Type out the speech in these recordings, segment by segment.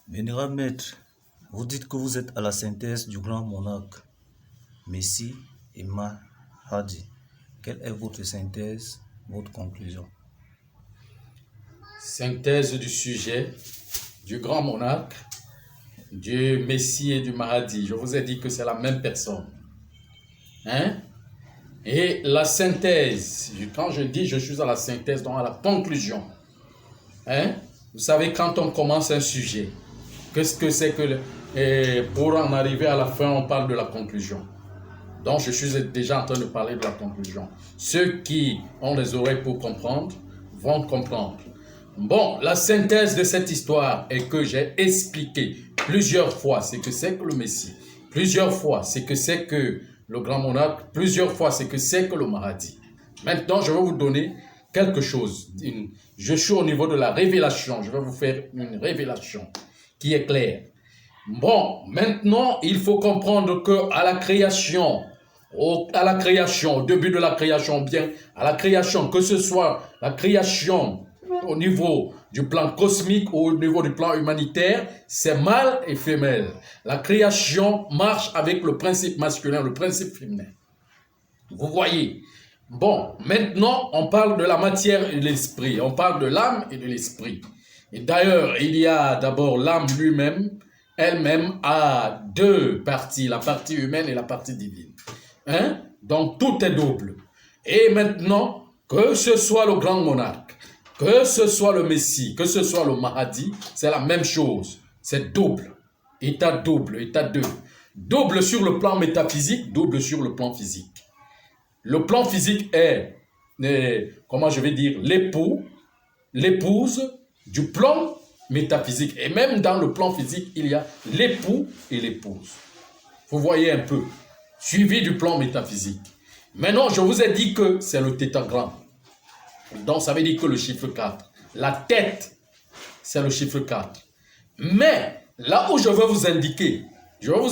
Vénérable maître, vous dites que vous êtes à la synthèse du grand monarque, Messie et Mahdi. Quelle est votre synthèse, votre conclusion? Synthèse du sujet du grand monarque, du Messie et du Mahdi. Je vous ai dit que c'est la même personne. Hein? Et la synthèse, quand je dis je suis à la synthèse, donc à la conclusion. Hein? Vous savez, quand on commence un sujet, qu'est-ce que c'est que... pour en arriver à la fin, on parle de la conclusion. Donc, je suis déjà en train de parler de la conclusion. Ceux qui ont les oreilles pour comprendre vont comprendre. Bon, la synthèse de cette histoire est que j'ai expliqué plusieurs fois ce que c'est que le Messie, plusieurs fois ce que c'est que le grand monarque, plusieurs fois ce que c'est que le Mahdi. Maintenant, je vais vous donner quelque chose. Je suis au niveau de la révélation. Je vais vous faire une révélation qui est claire. Bon, maintenant, il faut comprendre qu'à la création, au début de la création, bien à la création, que ce soit la création au niveau du plan cosmique ou au niveau du plan humanitaire, c'est mâle et femelle. La création marche avec le principe masculin, le principe féminin. Vous voyez? Bon, maintenant, on parle de la matière et de l'esprit. On parle de l'âme et de l'esprit. Et d'ailleurs, il y a d'abord l'âme lui-même. Elle-même a deux parties, la partie humaine et la partie divine. Hein? Donc, tout est double. Et maintenant, que ce soit le grand monarque, que ce soit le Messie, que ce soit le Mahdi, c'est la même chose. C'est double. État double, état deux. Double sur le plan métaphysique, double sur le plan physique. Le plan physique est, comment je vais dire, l'époux, l'épouse du plan métaphysique. Et même dans le plan physique, il y a l'époux et l'épouse. Vous voyez un peu, suivi du plan métaphysique. Maintenant, je vous ai dit que c'est le tétragramme. Donc, ça veut dire que le chiffre 4. La tête, c'est le chiffre 4. Mais, là où je vais vous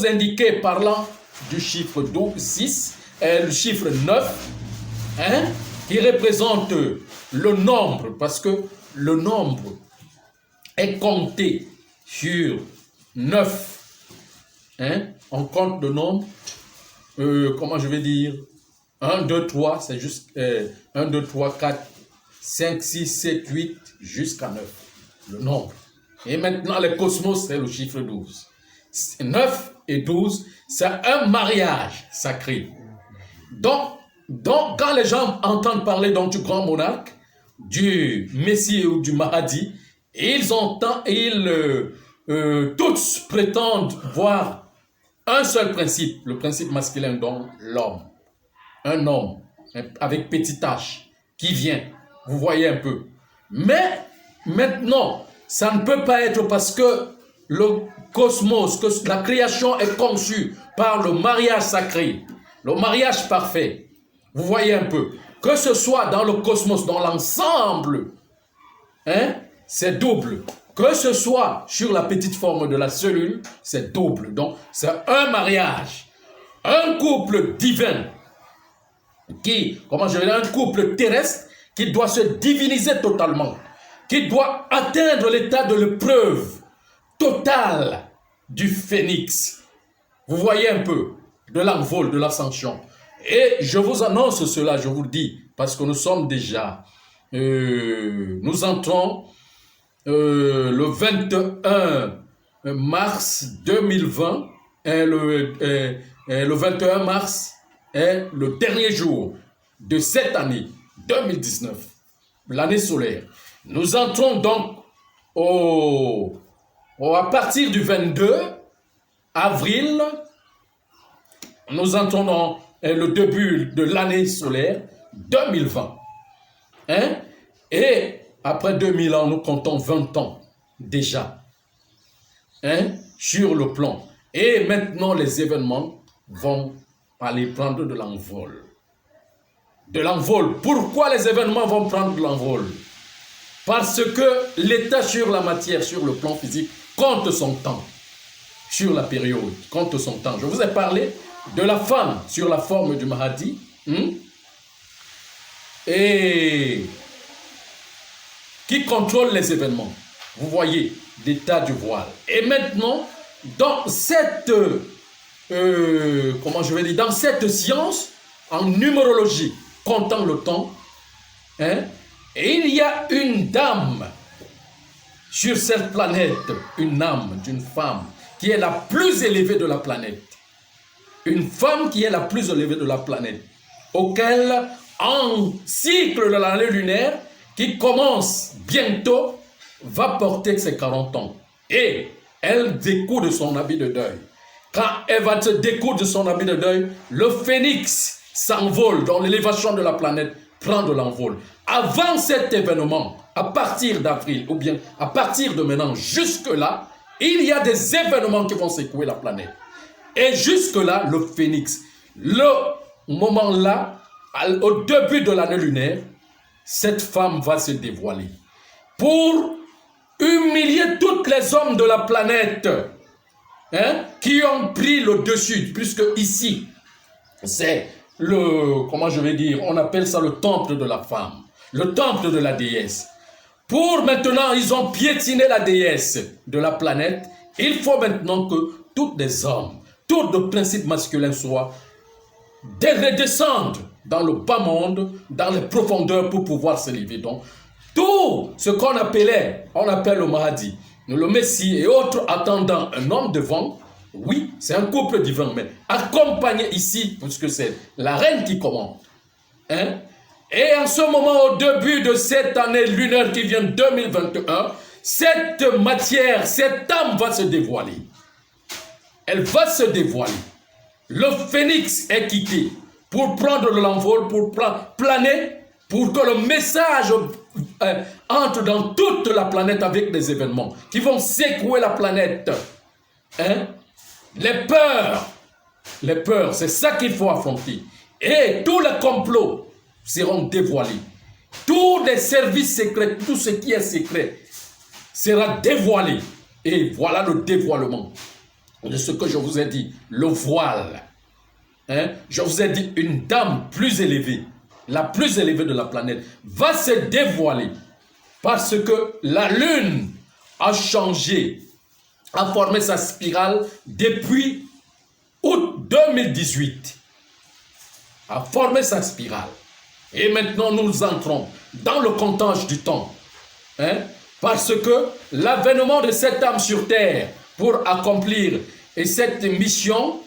indiquer parlant du chiffre 6 et le chiffre 9, hein, qui représente le nombre, parce que le nombre est compté sur 9. Hein? On compte le nombre, comment je vais dire, 1, 2, 3, c'est juste 1, 2, 3, 4, 5, 6, 7, 8, jusqu'à 9. Le nombre. Et maintenant, le cosmos, c'est le chiffre 12. 9 et 12, c'est un mariage sacré. Donc, quand les gens entendent parler donc, du grand monarque, du Messie ou du Mahdi, tous prétendent voir un seul principe, le principe masculin, donc l'homme. Un homme avec petit h qui vient. Vous voyez un peu. Mais maintenant, ça ne peut pas être parce que le cosmos, que la création est conçue par le mariage sacré, le mariage parfait. Vous voyez un peu. Que ce soit dans le cosmos, dans l'ensemble, hein, c'est double. Que ce soit sur la petite forme de la cellule, c'est double. Donc, c'est un mariage. Un couple divin un couple terrestre qui doit se diviniser totalement, qui doit atteindre l'état de l'épreuve totale du phénix. Vous voyez un peu, de l'envol, de l'ascension. Et je vous annonce cela, je vous le dis, parce que nous sommes déjà, nous entrons le 21 mars 2020, et le 21 mars est le dernier jour de cette année 2019, l'année solaire. Nous entrons donc à partir du 22 avril, nous entrons dans le début de l'année solaire 2020. Hein? Et après 2000 ans, nous comptons 20 ans déjà, hein, sur le plan. Et maintenant, les événements vont aller prendre de l'envol. De l'envol. Pourquoi les événements vont prendre de l'envol? Parce que l'état sur la matière, sur le plan physique, compte son temps. Sur la période, compte son temps. Je vous ai parlé de la femme sur la forme du Mahdi. Et qui contrôle les événements. vous voyez, d'état du voile. Et maintenant, dans cette, comment je vais dire, dans cette science, en numérologie, comptant le temps, hein, et il y a une dame sur cette planète, une âme d'une femme qui est la plus élevée de la planète. Une femme qui est la plus élevée de la planète, auquel, en cycle de l'année lunaire, qui commence bientôt, va porter ses 40 ans. Et elle découle de son habit de deuil. Quand elle va se découdre de son habit de deuil, le phénix s'envole dans l'élévation de la planète, prend de l'envol. Avant cet événement, à partir d'avril, ou bien à partir de maintenant, jusque-là, il y a des événements qui vont secouer la planète. Et jusque-là, le phénix, le moment-là, au début de l'année lunaire, cette femme va se dévoiler pour humilier tous les hommes de la planète, hein, qui ont pris le dessus, puisque ici, c'est le, comment je vais dire, on appelle ça le temple de la femme, le temple de la déesse. Pour maintenant, ils ont piétiné la déesse de la planète. Il faut maintenant que tous les hommes, tous les principes masculins soient redescendent dans le bas monde, dans les profondeurs pour pouvoir s'élever. Donc, tout ce qu'on appelait, on appelle le Mahdi, le Messie et autres attendant un homme devant, oui, c'est un couple divin, mais accompagné ici, puisque c'est la reine qui commande. Hein? Et en ce moment, au début de cette année lunaire qui vient 2021, cette matière, cette âme va se dévoiler. Elle va se dévoiler. Le phénix est quitté pour prendre l'envol, pour planer, pour que le message entre dans toute la planète avec des événements qui vont secouer la planète. Hein? Les peurs, c'est ça qu'il faut affronter. Et tous les complots seront dévoilés. Tous les services secrets, tout ce qui est secret sera dévoilé. Et voilà le dévoilement de ce que je vous ai dit, le voile. Hein? Je vous ai dit, une dame plus élevée, la plus élevée de la planète, va se dévoiler parce que la lune a changé, a formé sa spirale depuis août 2018. A formé sa spirale. Et maintenant, nous entrons dans le comptage du temps. Hein? Parce que l'avènement de cette âme sur terre pour accomplir cette mission,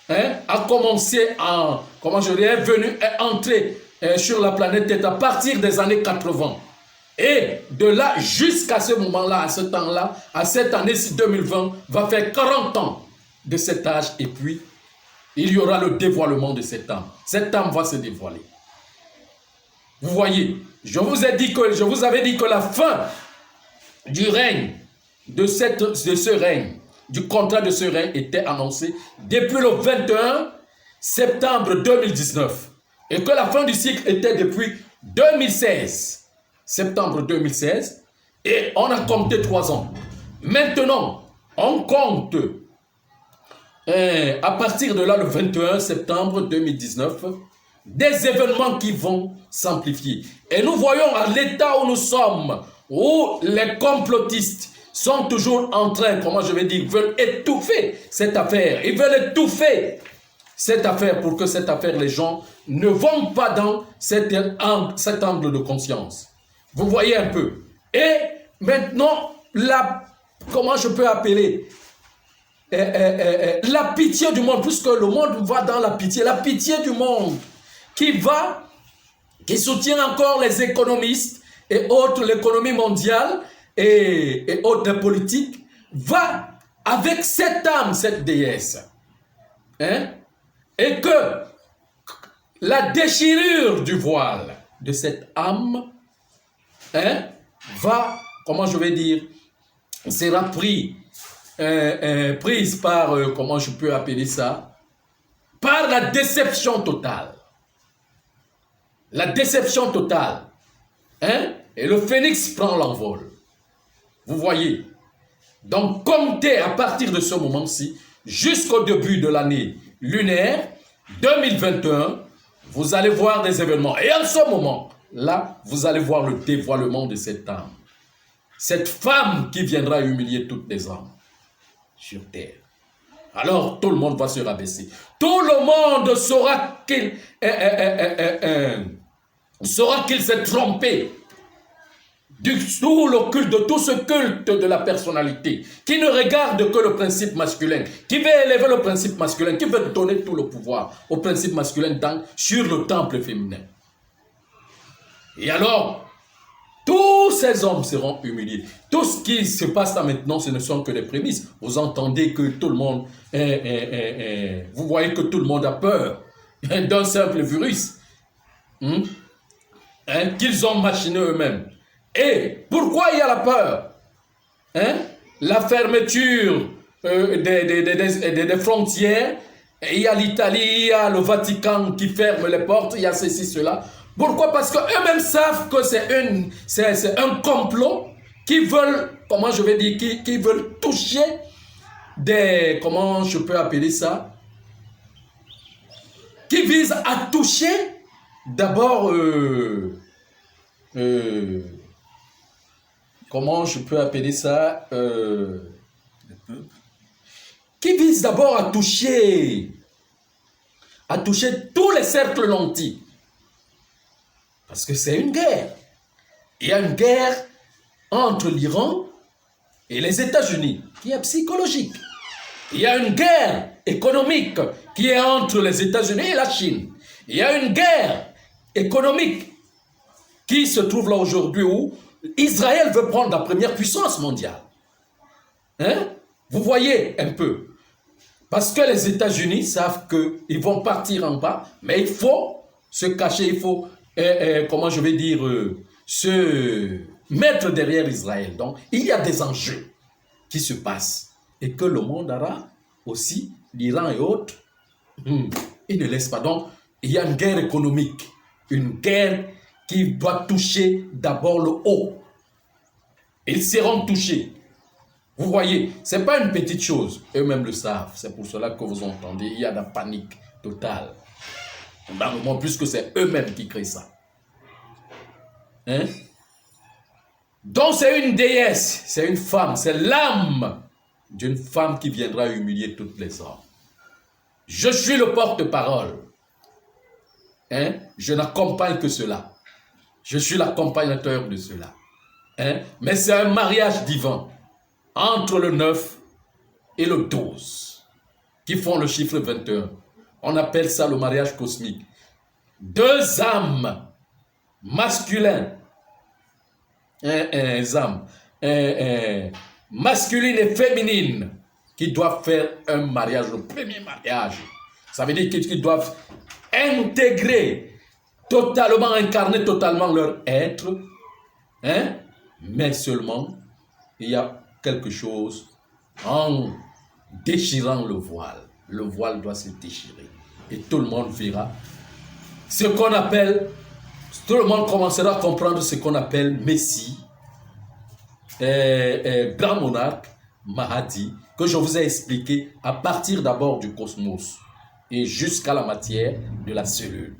hein, a commencé en, comment je dirais, venu entrer sur la planète Terre à partir des années 80. Et de là jusqu'à ce moment-là, à ce temps-là, à cette année-ci 2020, va faire 40 ans de cet âge. Et puis, il y aura le dévoilement de cette âme. Cette âme va se dévoiler. Vous voyez, je vous avais dit que la fin du règne, de ce règne, du contrat de ce règne était annoncée depuis le 21 septembre 2019 et que la fin du cycle était depuis 2016, septembre 2016, et on a compté 3 ans. Maintenant, on compte à partir de là, le 21 septembre 2019, des événements qui vont s'amplifier. Et nous voyons à l'état où nous sommes, où les complotistes sont toujours en train, comment je vais dire, veulent étouffer cette affaire. Ils veulent étouffer cette affaire pour que cette affaire, les gens ne vont pas dans cet angle de conscience. Vous voyez un peu. Et maintenant, comment je peux appeler la pitié du monde, puisque le monde va dans la pitié du monde qui soutient encore les économistes et autres, l'économie mondiale, et autres politiques, va avec cette âme, cette déesse. Hein? Et que la déchirure du voile de cette âme, hein, va, comment je vais dire, sera prise par, comment je peux appeler ça, par la déception totale. La déception totale. Hein? Et le phénix prend l'envol. Vous voyez. Donc, comptez à partir de ce moment-ci, jusqu'au début de l'année lunaire 2021, vous allez voir des événements. Et en ce moment-là, vous allez voir le dévoilement de cette âme. cette femme qui viendra humilier toutes les âmes sur terre. Alors tout le monde va se rabaisser. Tout le monde saura qu'il s'est trompé de tout ce culte de la personnalité, qui ne regarde que le principe masculin, qui veut élever le principe masculin, qui veut donner tout le pouvoir au principe masculin sur le temple féminin. Et alors, tous ces hommes seront humiliés. Tout ce qui se passe là maintenant, ce ne sont que des prémices. Vous entendez que tout le monde, vous voyez que tout le monde a peur d'un simple virus qu'ils ont machiné eux-mêmes. Et pourquoi il y a la peur? La fermeture des frontières, il y a l'Italie, il y a le Vatican qui ferme les portes, il y a ceci, cela. Pourquoi? Parce qu'eux-mêmes savent que c'est un complot qui veulent, comment je vais dire, qui veulent toucher comment je peux appeler ça? Qui vise à toucher d'abord, comment je peux appeler ça? Qui vise d'abord à toucher tous les cercles nantis. Parce que c'est une guerre. Il y a une guerre entre l'Iran et les États-Unis qui est psychologique. Il y a une guerre économique qui est entre les États-Unis et la Chine. Il y a une guerre économique qui se trouve là aujourd'hui où Israël veut prendre la première puissance mondiale. Vous voyez un peu. Parce que les États-Unis savent qu'ils vont partir en bas, mais il faut se cacher, il faut, comment je vais dire, se mettre derrière Israël. Donc, il y a des enjeux qui se passent. Et que le monde arabe aussi, l'Iran et autres, ils ne laissent pas. Donc, il y a une guerre économique, une guerre qui doit toucher d'abord le haut. Ils seront touchés. Vous voyez, ce n'est pas une petite chose. Eux-mêmes le savent. C'est pour cela que vous entendez, il y a de la panique totale. Dans le monde, puisque c'est eux-mêmes qui créent ça. Donc c'est une déesse, c'est une femme, c'est l'âme d'une femme qui viendra humilier toutes les hommes. Je suis le porte-parole. Je n'accompagne que cela. Je suis l'accompagnateur de cela. Mais c'est un mariage divin entre le 9 et le 12 qui font le chiffre 21. On appelle ça le mariage cosmique. Deux âmes masculines, masculine et féminine qui doivent faire un mariage, le premier mariage. Ça veut dire qu'ils doivent intégrer totalement, incarner totalement leur être, mais seulement il y a quelque chose en déchirant le voile. Le voile doit se déchirer et tout le monde verra ce qu'on appelle, tout le monde commencera à comprendre ce qu'on appelle Messie, grand monarque, Mahdi, que je vous ai expliqué à partir d'abord du cosmos et jusqu'à la matière de la cellule,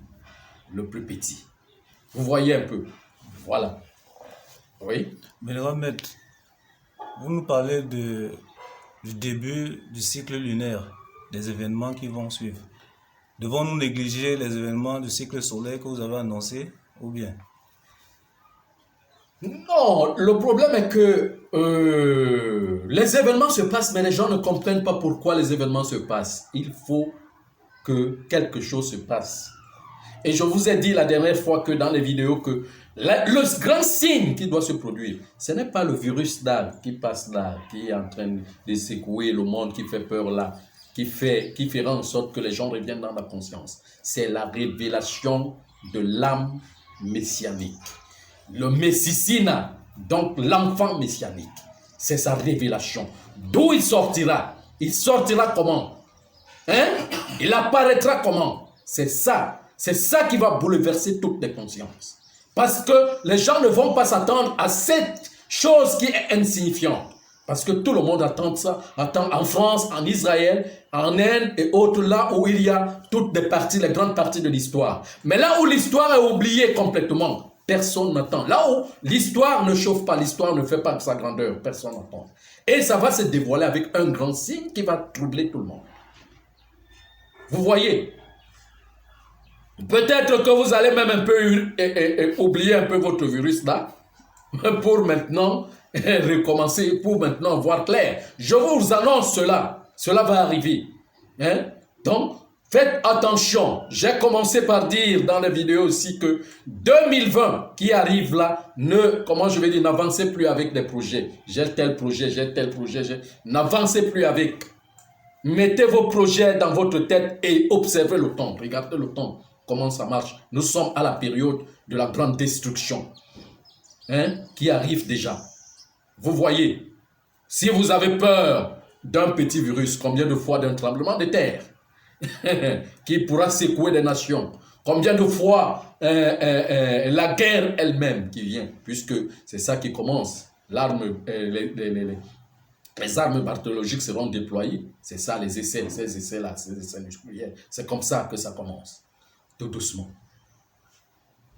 le plus petit. Vous voyez un peu. Voilà. Oui. Mais le maître, vous nous parlez du début du cycle lunaire, des événements qui vont suivre. Devons-nous négliger les événements du cycle solaire que vous avez annoncé ou bien? Non, le problème est que les événements se passent, mais les gens ne comprennent pas pourquoi les événements se passent. Il faut que quelque chose se passe. Et je vous ai dit la dernière fois que dans les vidéos que le grand signe qui doit se produire, ce n'est pas le virus là qui passe là, qui est en train de secouer le monde, qui fait peur là, qui fera en sorte que les gens reviennent dans la conscience. C'est la révélation de l'âme messianique. Le Messicina, donc l'enfant messianique, c'est sa révélation. D'où il sortira? Il sortira comment? Il apparaîtra comment? C'est ça qui va bouleverser toutes les consciences. Parce que les gens ne vont pas s'attendre à cette chose qui est insignifiante. Parce que tout le monde attend ça, attend en France, en Israël, en Inde et autres, là où il y a toutes les grandes parties de l'histoire. Mais là où l'histoire est oubliée complètement, Personne n'attend. Là où l'histoire ne chauffe pas, l'histoire ne fait pas sa grandeur, personne n'attend. Et ça va se dévoiler avec un grand signe qui va troubler tout le monde. Vous voyez? Peut-être que vous allez même un peu oublier un peu votre virus là, pour maintenant recommencer, pour maintenant voir clair. Je vous annonce cela. Cela va arriver. Hein? Donc, faites attention. J'ai commencé par dire dans la vidéo aussi que 2020 qui arrive là, n'avancez plus avec des projets. J'ai tel projet, n'avancez plus avec. Mettez vos projets dans votre tête et observez le temps. Regardez le temps, comment ça marche. Nous sommes à la période de la grande destruction, hein, qui arrive déjà. Vous voyez, si vous avez peur d'un petit virus, combien de fois d'un tremblement de terre qui pourra secouer des nations, combien de fois la guerre elle-même qui vient, puisque c'est ça qui commence. L'arme, les armes bactériologiques seront déployées. C'est ça les essais, ces essais-là, ces essais nucléaires. C'est comme ça que ça commence, tout doucement.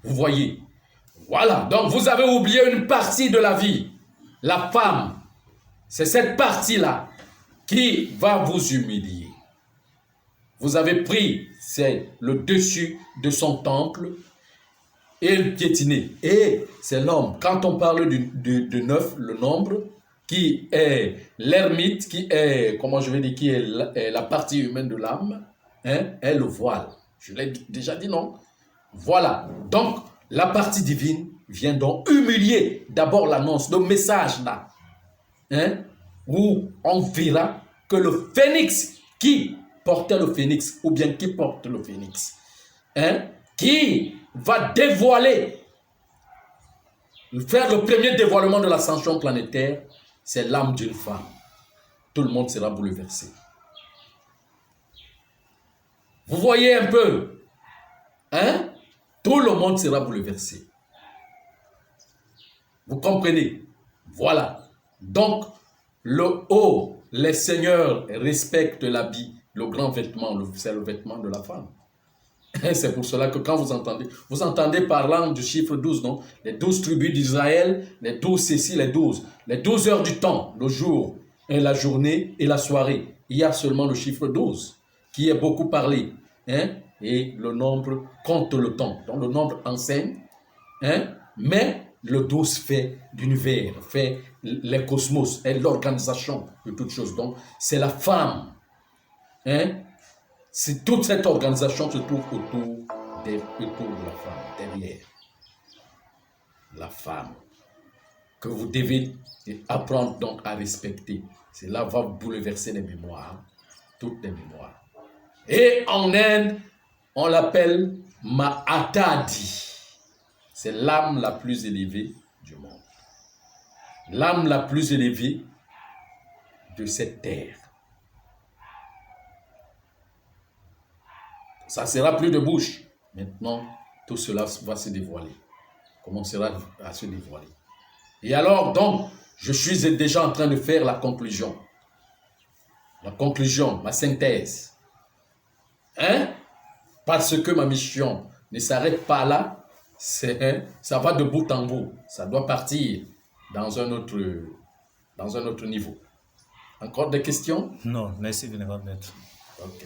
Vous voyez, voilà. Donc vous avez oublié une partie de la vie. La femme, c'est cette partie-là qui va vous humilier. Vous avez pris, c'est le dessus de son temple et le piétiner. Et c'est l'homme. Quand on parle de 9, le nombre, qui est l'ermite, qui est, qui est la partie humaine de l'âme, hein, est le voile. Je l'ai déjà dit, non? Voilà. Donc, la partie divine vient donc humilier d'abord l'annonce, le message là, hein, où on verra que le phénix qui portait le phénix, ou bien qui porte le phénix, hein, qui va dévoiler, faire le premier dévoilement de l'ascension planétaire, c'est l'âme d'une femme. Tout le monde sera bouleversé. Vous voyez un peu, hein? Tout le monde sera bouleversé. Vous comprenez? Voilà. Donc, le haut, les seigneurs respectent l'habit, le grand vêtement, c'est le vêtement de la femme. C'est pour cela que quand vous entendez parlant du chiffre 12, non? Les 12 tribus d'Israël, les 12 ceci, les 12 heures du temps, le jour, et la journée et la soirée. Il y a seulement le chiffre 12 qui est beaucoup parlé, hein? Et le nombre compte le temps. Donc le nombre enseigne, hein? Mais le 12 fait l'univers, fait les cosmos et l'organisation de toutes choses. Donc c'est la femme, hein? C'est toute cette organisation se trouve autour de la femme, derrière la femme, que vous devez apprendre donc à respecter. Cela va bouleverser les mémoires, toutes les mémoires. Et en Inde, on l'appelle Mahatadi. C'est l'âme la plus élevée du monde. L'âme la plus élevée de cette terre. Ça sera plus de bouche. Maintenant, tout cela va se dévoiler. Commencera à se dévoiler. Et alors, donc, je suis déjà en train de faire la conclusion. La conclusion, ma synthèse. Hein? Parce que ma mission ne s'arrête pas là. Ça va de bout en bout. Ça doit partir dans un autre niveau. Encore des questions? Non, merci, Vénérable Maître. Ok.